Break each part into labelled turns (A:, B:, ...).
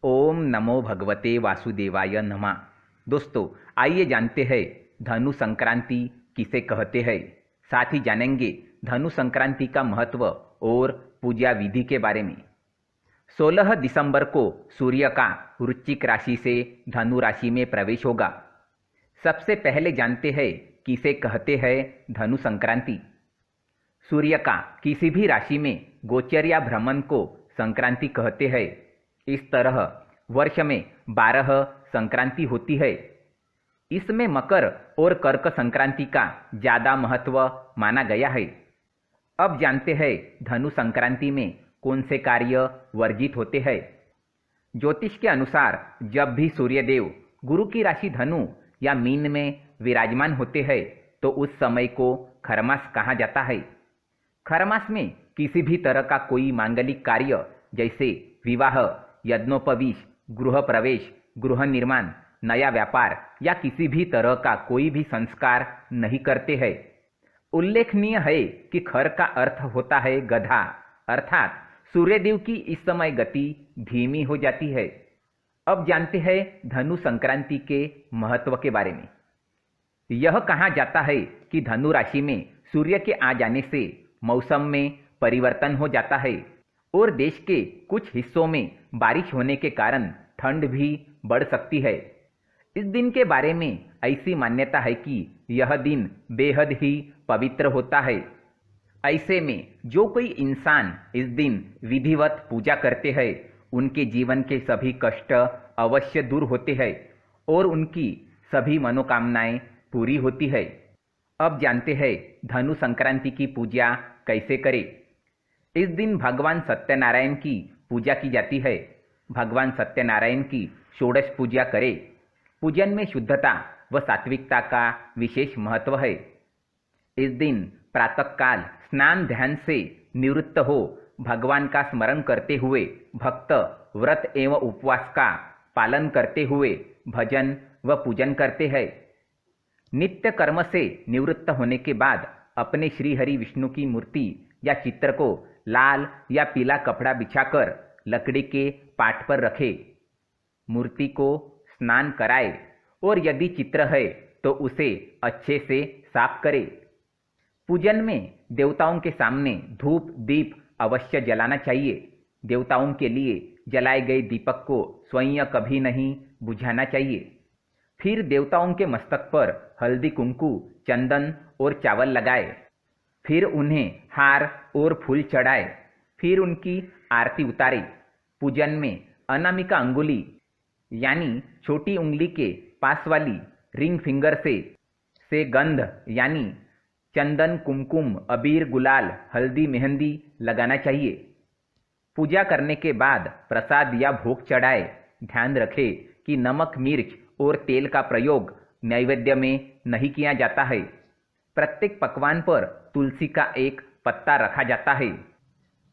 A: ओम नमो भगवते वासुदेवाय नमः। दोस्तों, आइए जानते हैं धनु संक्रांति किसे कहते हैं। साथ ही जानेंगे धनु संक्रांति का महत्व और पूजा विधि के बारे में। 16 दिसंबर को सूर्य का वृश्चिक राशि से धनु राशि में प्रवेश होगा। सबसे पहले जानते हैं किसे कहते हैं धनु संक्रांति। सूर्य का किसी भी राशि में गोचर या भ्रमण को संक्रांति कहते हैं। इस तरह वर्ष में 12 संक्रांति होती है। इसमें मकर और कर्क संक्रांति का ज़्यादा महत्व माना गया है। अब जानते हैं धनु संक्रांति में कौन से कार्य वर्जित होते हैं। ज्योतिष के अनुसार जब भी सूर्यदेव गुरु की राशि धनु या मीन में विराजमान होते हैं तो उस समय को खरमास कहा जाता है। खरमास में किसी भी तरह का कोई मांगलिक कार्य जैसे विवाह, यज्ञोपवीत, गृह प्रवेश, गृह निर्माण, नया व्यापार या किसी भी तरह का कोई भी संस्कार नहीं करते हैं। उल्लेखनीय है कि खर का अर्थ होता है गधा, अर्थात सूर्यदेव की इस समय गति धीमी हो जाती है। अब जानते हैं धनु संक्रांति के महत्व के बारे में। यह कहा जाता है कि धनु राशि में सूर्य के आ जाने से मौसम में परिवर्तन हो जाता है और देश के कुछ हिस्सों में बारिश होने के कारण ठंड भी बढ़ सकती है। इस दिन के बारे में ऐसी मान्यता है कि यह दिन बेहद ही पवित्र होता है। ऐसे में जो कोई इंसान इस दिन विधिवत पूजा करते हैं उनके जीवन के सभी कष्ट अवश्य दूर होते हैं और उनकी सभी मनोकामनाएं पूरी होती है। अब जानते हैं धनु संक्रांति की पूजा कैसे करें। इस दिन भगवान सत्यनारायण की पूजा की जाती है। भगवान सत्यनारायण की षोडश पूजा करें। पूजन में शुद्धता व सात्विकता का विशेष महत्व है। इस दिन प्रातःकाल स्नान ध्यान से निवृत्त हो भगवान का स्मरण करते हुए भक्त व्रत एवं उपवास का पालन करते हुए भजन व पूजन करते हैं। नित्य कर्म से निवृत्त होने के बाद अपने श्री हरि विष्णु की मूर्ति या चित्र को लाल या पीला कपड़ा बिछाकर लकड़ी के पाट पर रखे। मूर्ति को स्नान कराए और यदि चित्र है तो उसे अच्छे से साफ करे। पूजन में देवताओं के सामने धूप दीप अवश्य जलाना चाहिए। देवताओं के लिए जलाए गए दीपक को स्वयं कभी नहीं बुझाना चाहिए। फिर देवताओं के मस्तक पर हल्दी कुंकु चंदन और चावल लगाए। फिर उन्हें हार और फूल चढ़ाए। फिर उनकी आरती उतारे। पूजन में अनामिका अंगुली यानी छोटी उंगली के पास वाली रिंग फिंगर से गंध यानी चंदन कुमकुम अबीर गुलाल हल्दी मेहंदी लगाना चाहिए। पूजा करने के बाद प्रसाद या भोग चढ़ाए। ध्यान रखें कि नमक मिर्च और तेल का प्रयोग नैवेद्य में नहीं किया जाता है। प्रत्येक पकवान पर तुलसी का एक पत्ता रखा जाता है।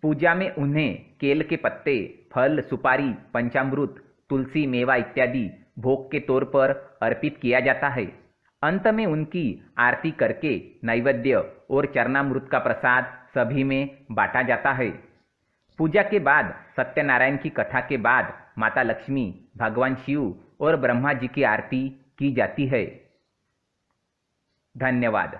A: पूजा में उन्हें केल के पत्ते, फल, सुपारी, पंचामृत, तुलसी, मेवा इत्यादि भोग के तौर पर अर्पित किया जाता है। अंत में उनकी आरती करके नैवेद्य और चरणामृत का प्रसाद सभी में बांटा जाता है। पूजा के बाद सत्यनारायण की कथा के बाद माता लक्ष्मी, भगवान शिव और ब्रह्मा जी की आरती की जाती है। धन्यवाद।